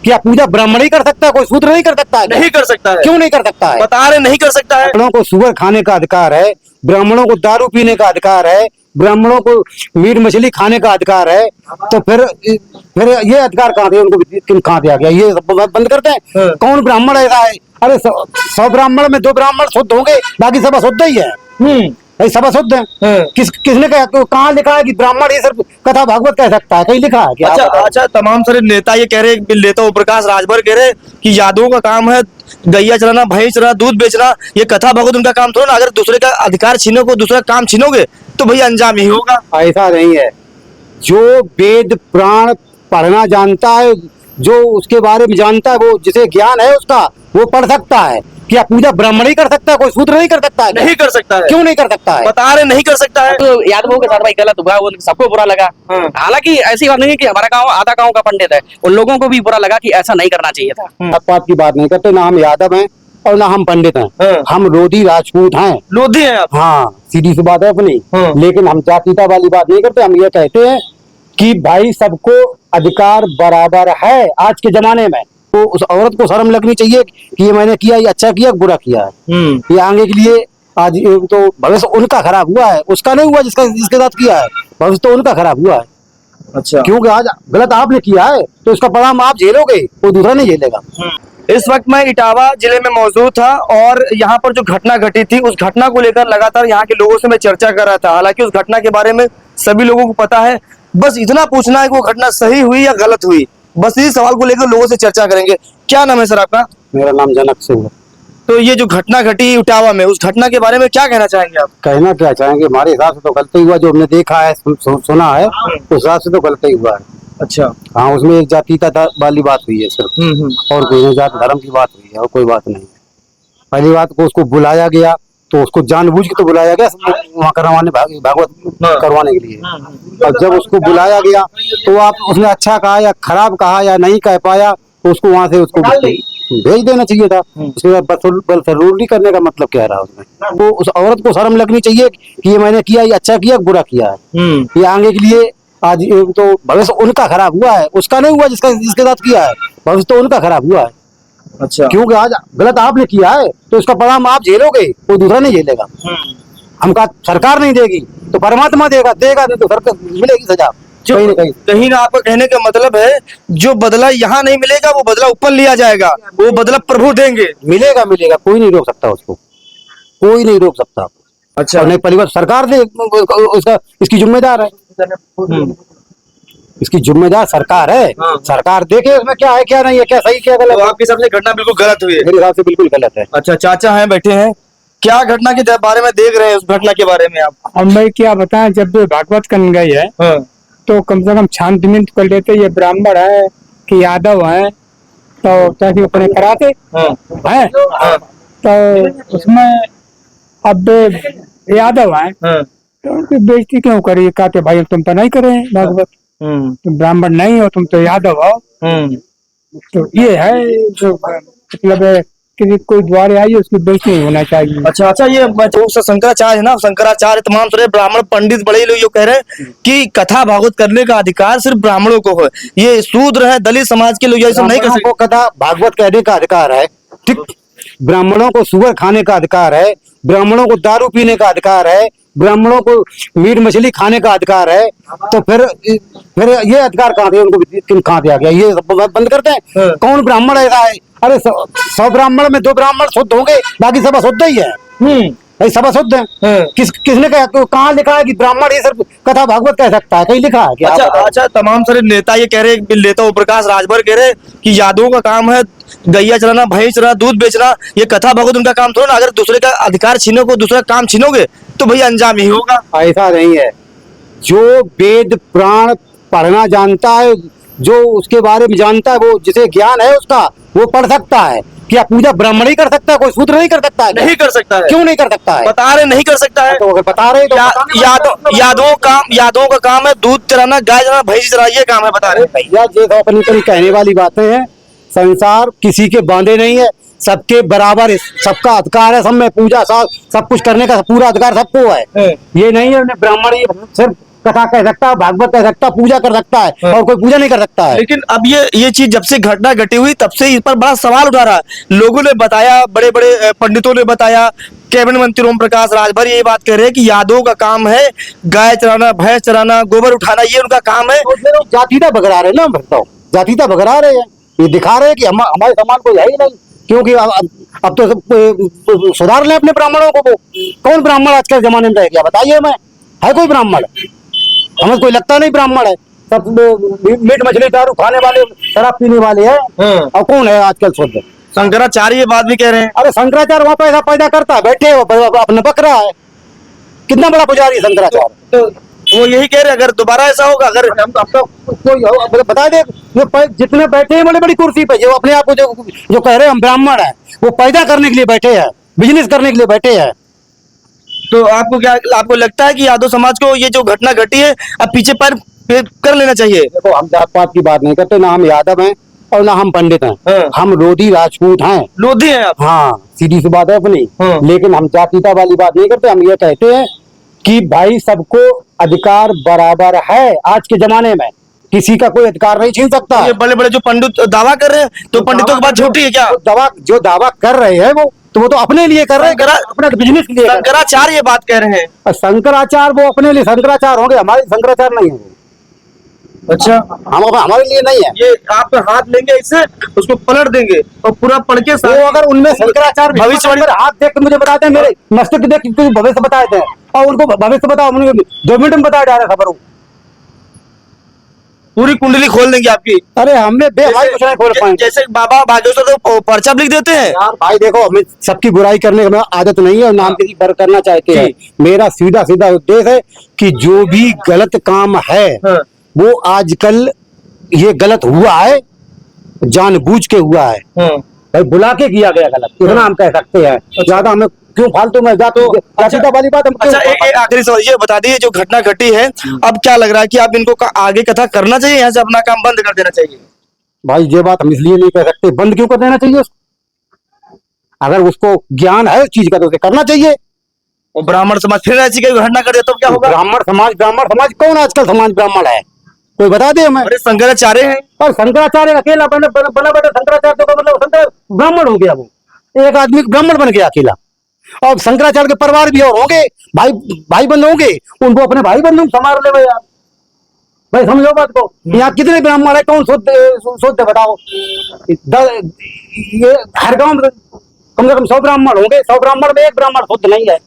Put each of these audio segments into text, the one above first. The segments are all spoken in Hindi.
क्या पूजा ब्राह्मण ही कर सकता है, कोई शूद्र नहीं कर सकता है? नहीं कर सकता है। क्यों नहीं कर सकता है? बता रहे नहीं कर सकता है। ब्राह्मणों को सुअर खाने का अधिकार है, ब्राह्मणों को दारू पीने का अधिकार है, ब्राह्मणों को मीट मछली खाने का अधिकार है, तो फिर ये अधिकार कहाँ थे उनको, कहाँ दिया गया? ये सब बंद करते हैं। हाँ। कौन ब्राह्मण ऐसा है? अरे 100 ब्राह्मण में 2 ब्राह्मण शुद्ध होंगे, बाकी सब अशुद्ध ही है। भाई सब अशुद्ध है। हाँ। किसने कहा, कहाँ लिखा है कि ब्राह्मण ये सिर्फ कथा भागवत कह सकता है? कहीं लिखा है क्या? अच्छा, तमाम सारे नेता ये कह रहे हैं, नेता ओम प्रकाश राजभर कह रहे कि यादवों का काम है गैया चलाना, भैंस चलाना, दूध बेचना, ये कथा भागवत उनका काम थोड़ा ना। अगर दूसरे का अधिकार छीनोगे, दूसरा काम छीनोगे तो भैया अंजाम ही होगा। ऐसा नहीं है। जो वेद पुराण पढ़ना जानता है, जो उसके बारे में जानता है, वो जिसे ज्ञान है उसका, वो पढ़ सकता है। क्या पूजा ब्राह्मण ही कर सकता है, कोई शूद्र नहीं कर सकता है? नहीं कर सकता है। क्यों नहीं कर सकता है? बता रहे नहीं कर सकता है। तो यादवों के साथ भाई गलत हुआ, वो सबको बुरा लगा। हाँ। हालांकि ऐसी बात नहीं है कि हमारा गांव आधा गांव का पंडित है, उन लोगों को भी बुरा लगा कि ऐसा नहीं करना चाहिए था। जात की बात नहीं करते, ना हम यादव हैं और ना हम पंडित हैं। हाँ। हम लोधी राजपूत हैं। लोधी हैं आप? हाँ, सीधी सी बात है अपनी। हाँ। लेकिन हम जातीयता वाली बात नहीं करते। हम ये कहते हैं कि भाई सबको अधिकार बराबर है आज के जमाने में। तो उस औरत को शर्म लगनी चाहिए कि ये मैंने किया, ये अच्छा किया, बुरा किया है। ये आगे के लिए आज तो भविष्य उनका खराब हुआ है, उसका नहीं हुआ जिसके साथ किया है। भविष्य तो उनका खराब हुआ है। अच्छा, क्योंकि आज गलत आपने किया है तो इसका परिणाम आप झेलोगे, कोई दूसरा नहीं झेलेगा। इस वक्त मैं इटावा जिले में मौजूद था और यहाँ पर जो घटना घटी थी, उस घटना को लेकर लगातार यहाँ के लोगों से मैं चर्चा कर रहा था। हालांकि उस घटना के बारे में सभी लोगों को पता है, बस इतना पूछना है कि वो घटना सही हुई या गलत हुई। बस इसी सवाल को लेकर लोगों से चर्चा करेंगे। क्या नाम है सर आपका? मेरा नाम जनक सिंह है। तो ये जो घटना घटी इटावा में, उस घटना के बारे में क्या कहना चाहेंगे आप? कहना क्या चाहेंगे, हमारे हिसाब से तो गलती हुआ। जो हमने देखा है, सुना है, उस हिसाब से तो गलती हुआ है। अच्छा। हाँ, उसमें एक जातीयता वाली बात हुई है सिर्फ, और कोई नहीं, जाति धर्म की बात हुई है और कोई बात नहीं है। पहली बात को उसको बुलाया गया तो उसको जानबूझ के तो बुलाया गया वहाँ करवाने, भागवत करवाने के लिए। और जब उसको बुलाया गया तो आप उसने अच्छा कहा या खराब कहा या नहीं कह पाया, तो उसको वहां से उसको भेज देना चाहिए था। उसके बाद बदसलूकी करने का मतलब क्या रहा उसमें? तो उस औरत को शर्म लगनी चाहिए कि ये मैंने किया, ये अच्छा किया, बुरा किया है। ये आगे के लिए आज तो भविष्य उनका खराब हुआ है, उसका नहीं हुआ जिसके साथ किया है। भविष्य तो उनका खराब हुआ है। अच्छा, क्योंकि आज गलत आपने किया है तो इसका परिणाम आप झेलोगे, कोई दूसरा नहीं झेलेगा। हमका सरकार नहीं देगी तो परमात्मा देगा नहीं तो सरकार मिलेगी सजा कहीं ना कहीं। कहीं ना आपका कहने का मतलब है जो बदला यहाँ नहीं मिलेगा वो बदला ऊपर लिया जाएगा, वो बदला प्रभु देंगे। मिलेगा, कोई नहीं रोक सकता उसको, कोई नहीं रोक सकता। अच्छा, और नहीं परिवार सरकार दे उसका, इसकी जिम्मेदार है, इसकी जिम्मेदार सरकार है। हाँ। सरकार देखे उसमें क्या है क्या नहीं है, क्या सही क्या गलत। तो आपके हिसाब से घटना बिल्कुल गलत हुई है? मेरे हिसाब से बिल्कुल गलत है। अच्छा, चाचा हैं बैठे हैं, क्या घटना के बारे में देख रहे हैं, उस घटना के बारे में आप? अब मैं क्या बताएं, जब भी भागवत करने गई है हाँ। तो कम से कम छानबीन कर लेते ये ब्राह्मण है कि यादव है, तो ताकि अपने कराते हाँ। है। हाँ। तो उसमें अब यादव है हाँ। तो उनकी बेइज्जती क्यों करी? कहते भाई तुम तो नहीं करे भागवत, तुम ब्राह्मण नहीं हो, तुम तो यादव हो। तो ये है जो मतलब कि कोई द्वारे आई उसकी बेइज्जती नहीं होना चाहिए। अच्छा, ये शंकराचार्य है ना, शंकराचार्य तमाम सारे ब्राह्मण पंडित बड़े लोग ये कह रहे हैं कि कथा भागवत करने का अधिकार सिर्फ ब्राह्मणों को है, ये शूद्र है, दलित समाज के लोग ये सब नहीं कर सकते। कथा भागवत कहने का अधिकार है, ठीक। ब्राह्मणों को सुअर खाने का अधिकार है, ब्राह्मणों को दारू पीने का अधिकार है, ब्राह्मणों को मीट मछली खाने का अधिकार है। तो फिर ये अधिकार कहाँ थे उनको, कहाँ दिया गया? ये सब बंद करते हैं। हाँ। कौन ब्राह्मण ऐसा है? अरे 100 ब्राह्मण में 2 ब्राह्मण शुद्ध होंगे, बाकी सब अशुद्ध ही है। भाई सब अशुद्ध है। हाँ। किसने कहा, कहाँ लिखा है कि ब्राह्मण ये सिर्फ कथा भागवत कह सकता है? कहीं लिखा है क्या? अच्छा, तमाम सारे नेता ये कह रहे हैं, नेता ओम प्रकाश राजभर कह रहे कि यादवों का काम है गैया चलाना, भैंस चलाना, दूध बेचना, ये कथा भागवत उनका काम थोड़ा ना। अगर दूसरे का अधिकार छीनोगे, दूसरा काम छीनोगे तो भैया अंजाम ही होगा। ऐसा नहीं है। जो वेद पुराण पढ़ना जानता है, जो उसके बारे में जानता है, वो जिसे ज्ञान है उसका, वो पढ़ सकता है। क्या पूजा ब्राह्मण ही कर सकता है, कोई शूद्र नहीं कर सकता है? नहीं कर सकता है। क्यों नहीं कर सकता है? बता रहे नहीं कर सकता है। तो बता रहे तो यादवों का काम है दूध चलाना, गाय चलाना, भैंस चलाना, ये काम है बता रहे। भैया ये तो अपनी कहने वाली बातें हैं। संसार किसी के बांधे नहीं है, सबके बराबर है, सबका अधिकार है, सब में पूजा सब कुछ करने का पूरा अधिकार सबको है। ये नहीं है ब्राह्मण ये सिर्फ कथा कह सकता है, भागवत कह सकता है, पूजा कर सकता है, और कोई पूजा नहीं कर सकता है। लेकिन अब ये चीज जब से घटना घटी हुई तब से इस पर बड़ा सवाल उठा रहा है। लोगों ने बताया, बड़े बड़े पंडितों ने बताया, कैबिनेट मंत्री ओम प्रकाश राजभर ये बात कह रहे हैं कि यादवों का काम है गाय चराना, भैंस चराना, गोबर उठाना, ये उनका काम है। जातीयता बगरा रहे हैं ना, हम बताओ, जातीयता बगरा रहे हैं, ये दिखा रहे हैं कि हमारे समाज को है ही नहीं, क्योंकि अब तो सब सुधार लें अपने ब्राह्मणों को। वो कौन ब्राह्मण आज के जमाने में रह गया बताइए हमें, है कोई ब्राह्मण? हमें कोई लगता नहीं ब्राह्मण है, सब मीट मछली दारू खाने वाले, शराब पीने वाले हैं। और कौन है आजकल शुद्ध? शंकराचार्य ये बात भी कह रहे हैं। अरे शंकराचार्य वहां पैसा पैदा करता है, बैठे हो अपने बक रहा है, कितना बड़ा पुजारी है शंकराचार्य। तो वो यही कह रहे हैं अगर दोबारा ऐसा होगा, अगर हम तो कोई बता दे, जितने बैठे हैं बड़ी बड़ी कुर्सी पे, जो अपने आप को जो कह रहे हैं हम ब्राह्मण है, वो पैदा करने के लिए बैठे हैं, बिजनेस करने के लिए बैठे हैं। तो आपको लगता है कि यादव समाज को ये जो घटना घटी है अब पीछे पैर कर लेना चाहिए? देखो, हम जात पात की बात नहीं करते, ना हम यादव हैं और ना हम पंडित हैं, हम लोधी राजपूत हैं। लोधी हैं आप? हाँ, सीधी सी बात है अपनी। लेकिन हम जातीयता वाली बात नहीं करते, हम ये कहते हैं कि भाई सबको अधिकार बराबर है। आज के जमाने में किसी का कोई अधिकार नहीं छीन सकता। ये बड़े बड़े जो पंडित दावा कर रहे हैं, तो पंडितों की बात झूठी है क्या? जो दावा कर रहे हैं वो तो अपने लिए कर रहे हैं, अपने बिजनेस के लिए। शंकराचार्य ये बात कह रहे हैं। और शंकराचार्य वो अपने लिए शंकराचार्य होंगे, हमारे शंकराचार्य नहीं है। अच्छा, हमारे लिए नहीं है। ये आप हाथ लेंगे इससे, उसको पलट देंगे और पूरा पढ़ के वो अगर उनमें शंकराचार्य भविष्यवाणी हाथ देख के मुझे बताते हैं, मेरे मस्तिष्क देख के भविष्य बताए थे, और उनको भविष्य बताओ, 2 मिनट में बताया जा रहा खबर, पूरी कुंडली खोल देंगे आपकी। अरे हमें भाई कुछ नहीं खोल पाएंगे। जैसे बाबा बागेश्वर तो पर्चा लिख देते हैं। यार भाई देखो, हमें सबकी बुराई करने की आदत नहीं है और नाम किसी पर करना चाहते हैं। मेरा सीधा सीधा उद्देश्य है कि जो भी गलत काम है वो आजकल ये गलत हुआ है, जानबूझ के हुआ है, भाई बुला के किया गया गलत, इतना हम कह सकते हैं। ज्यादा हमें क्यों फालतू में जातीयता वाली बात हम क्यों? अच्छा, एक आखिरी सवाल ये बता दीजिए, जो घटना घटी है अब क्या लग रहा है कि आप इनको आगे कथा करना चाहिए, यहाँ से अपना काम बंद कर देना चाहिए? भाई ये बात हम इसलिए नहीं कह सकते, बंद क्यों कर देना चाहिए उसको? अगर उसको ज्ञान है उस चीज का तो उसे करना चाहिए। और ब्राह्मण समाज फिर ऐसी कोई घटना कर दे तो क्या होगा? ब्राह्मण समाज कौन आजकल समाज ब्राह्मण है? कोई बता दे हमें। अरे शंकराचार्य हैं। और शंकराचार्य अकेला बना बैठा शंकराचार्य तो मतलब ब्राह्मण हो गया, वो एक आदमी ब्राह्मण बन गया अकेला। और शंकराचार्य के परिवार भी और होंगे, भाई बंद होंगे, उनको अपने भाई बंधु संभाल ले यार। भाई समझो बात को, यहाँ कितने ब्राह्मण है, कौन शुद्ध बताओ? ये हर गांव में कम से कम 100 ब्राह्मण होंगे, 100 ब्राह्मण में 1 ब्राह्मण शुद्ध नहीं है।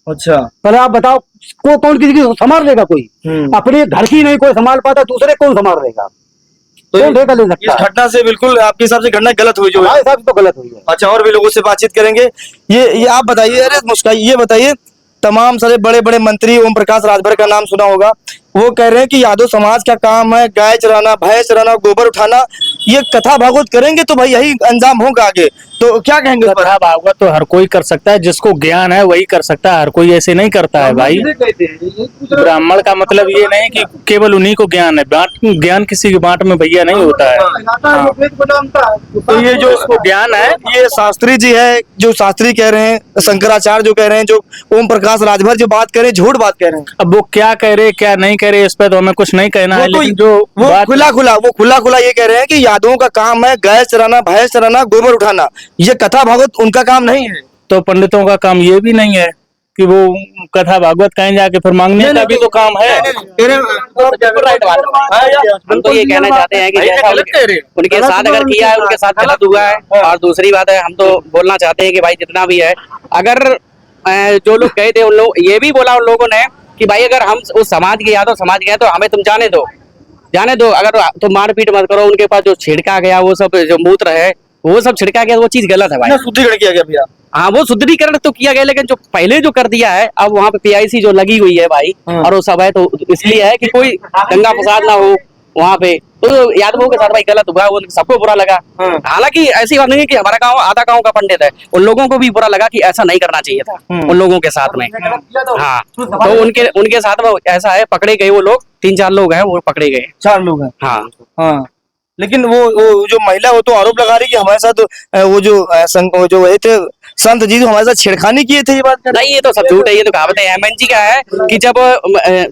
अच्छा, पहले आप बताओ, कौन किसी की संभाल लेगा? कोई अपने घर की नहीं कोई संभाल पाता, दूसरे कौन संभाल लेगा? तो कौन ठेका ले सकता इस है? घटना से बिल्कुल आपके हिसाब से घटना गलत हुई जो है? हमारे हिसाब से तो गलत हुई है। अच्छा, और भी लोगों से बातचीत करेंगे। ये आप बताइए, अरे मुस्काइए, ये बताइए, तमाम सारे बड़े बड़े मंत्री ओम प्रकाश राजभर का नाम सुना होगा, वो कह रहे हैं कि यादव समाज का काम है गाय चराना, भैंस चराना, गोबर उठाना। ये कथा भागवत करेंगे तो भाई यही अंजाम होगा आगे, तो क्या कहेंगे? कथा भागवत तो हर कोई कर सकता है, जिसको ज्ञान है वही कर सकता है, हर कोई ऐसे नहीं करता है भाई। ब्राह्मण का मतलब ये नहीं कि केवल उन्हीं को ज्ञान है, ज्ञान किसी के बांट में भैया नहीं होता है। तो ये जो उसको ज्ञान है, ये शास्त्री जी है, जो शास्त्री कह रहे हैं, शंकराचार्य जो कह रहे हैं, जो ओम प्रकाश राजभर जो बात कह रहे हैं, झूठ बात कह रहे हैं। अब वो क्या कह रहे क्या नहीं कह रहे इस पे तो हमें कुछ नहीं कहना है, लेकिन जो वो बात खुला खुला ये कह रहे हैं कि यादवों का काम है गाय चराना, भैंस चराना, गोबर उठाना। ये कथा भागवत उनका काम नहीं है। तो पंडितों का काम ये भी नहीं है कि वो कथा भागवत कहीं जाके फिर मांगने का भी तो काम है। हम तो ये कहना चाहते हैं कि जैसा उनके साथ अगर किया है उनके साथ गलत हुआ है। और दूसरी बात है, हम तो बोलना चाहते हैं कि भाई जितना भी है, अगर जो लोग गए थे उन लोग ये भी बोला उन लोगों ने कि भाई अगर हम उस समाज के यादव समाज के हैं तो हमें तुम जाने दो, अगर तुम मारपीट मत करो। उनके पास जो छिड़का गया वो सब जो मूत्र है वो सब छिड़का गया, वो चीज गलत है भाई। शुद्धिकरण किया गया भैया। हाँ, वो शुद्धिकरण तो किया गया, लेकिन जो पहले जो कर दिया है, अब वहाँ पे PIC जो लगी हुई है भाई, और वो सब है तो इसलिए है कि कोई दंगा फसाद ना हो वहाँ पे। तो यादवों के साथ भाई गलत हुआ, वो सबको बुरा लगा। हालांकि ऐसी बात नहीं है कि हमारा गांव आधा गांव का पंडित है, उन लोगों को भी बुरा लगा कि ऐसा नहीं करना चाहिए था उन लोगों के साथ में। हाँ, तो उनके साथ में ऐसा है, पकड़े गए वो लोग, 3-4 लोग हैं, वो पकड़े गए। 4 लोग हैं। हाँ, लेकिन वो जो महिला वो तो आरोप लगा रही कि हमारे साथ वो जो वही थे संत जी जो हमारे साथ छेड़खानी किए थे, ये बात कर नहीं, ये तो सब झूठ है, ये तो कहावत है। MNG का है कि जब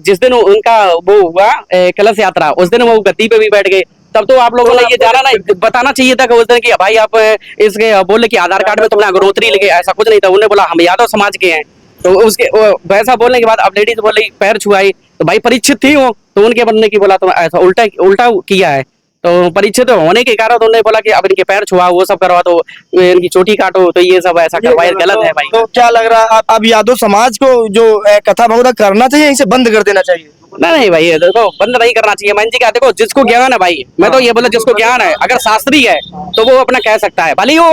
जिस दिन उनका वो हुआ कलश यात्रा, उस दिन वो गद्दी पे भी बैठ गए, तब तो आप लोगों ने ये जाना ना बताना चाहिए था कि उस दिन कि भाई आप इसके बोले कि आधार कार्ड में तुमने अग्रोत्री लिखे, ऐसा कुछ नहीं था। उन्होंने बोला हम यादव समाज के हैं, तो उसके वैसा बोलने के बाद अब लेडीज बोले पैर छुआई, तो भाई परीक्षित थी वो, तो उनके बनने की बोला तो ऐसा उल्टा उल्टा किया है। तो परीक्षित होने के कारण उन्होंने बोला कि अब इनके पैर छुआओ, वो सब करवा दो, इनकी चोटी काटो, तो ये सब ऐसा करवाया गलत है भाई। तो क्या लग रहा है अब यादव समाज को जो कथा भगवता करना चाहिए, इसे बंद कर देना चाहिए? नहीं भाई, ये देखो बंद नहीं करना चाहिए। मैं जी का देखो, जिसको ज्ञान है भाई, मैं तो ये बोला जिसको ज्ञान है, अगर शास्त्री है तो वो अपना कह सकता है, भले ही वो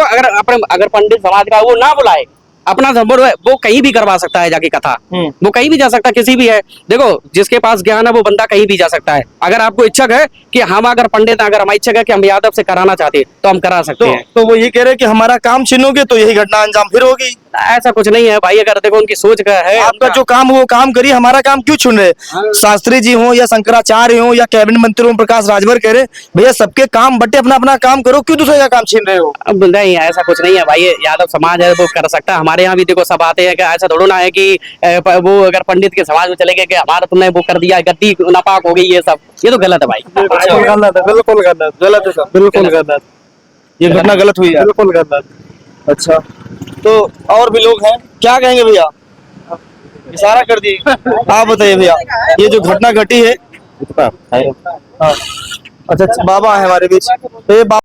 अगर पंडित समाज का वो ना बुलाए, अपना वो कहीं भी करवा सकता है जाके कथा, वो कहीं भी जा सकता है, किसी भी है। देखो जिसके पास ज्ञान है वो बंदा कहीं भी जा सकता है। अगर आपको इच्छुक है कि हम अगर पंडित, अगर हम इच्छुक है कि हम यादव से कराना चाहते हैं तो हम करा सकते हैं। तो वो ये कह रहे हैं कि हमारा काम छीनोगे तो यही घटना अंजाम फिर होगी। ऐसा कुछ नहीं है भाई, अगर देखो उनकी सोच का है, आपका जो काम हो वो काम करिए, हमारा काम क्यों छीन रहे? शास्त्री जी हो या शंकराचार्य हो या कैबिनेट मंत्री हो प्रकाश राजभर कह रहे भैया सबके काम बटे, अपना अपना काम करो, क्यों दूसरे का काम छीन रहे हो? अब नहीं, ऐसा कुछ नहीं है भाई, ये यादव समाज है वो कर सकता है। हमारे यहाँ भी देखो सब आते हैं कि ऐसा थोड़ा ना है कि वो अगर पंडित के समाज में चले गए कि हमारा तुमने वो कर दिया, गद्दी नापाक हो गई, ये सब ये तो गलत है भाई। गलत है, बिल्कुल गलत, गलत है सर, बिल्कुल गलत, ये घटना गलत हुई है, बिल्कुल गलत। अच्छा, तो और भी लोग हैं, क्या कहेंगे भैया? इशारा कर दिए, आप बताइए भैया, ये जो घटना घटी है। हाँ। अच्छा, बाबा है हमारे बीच, तो ये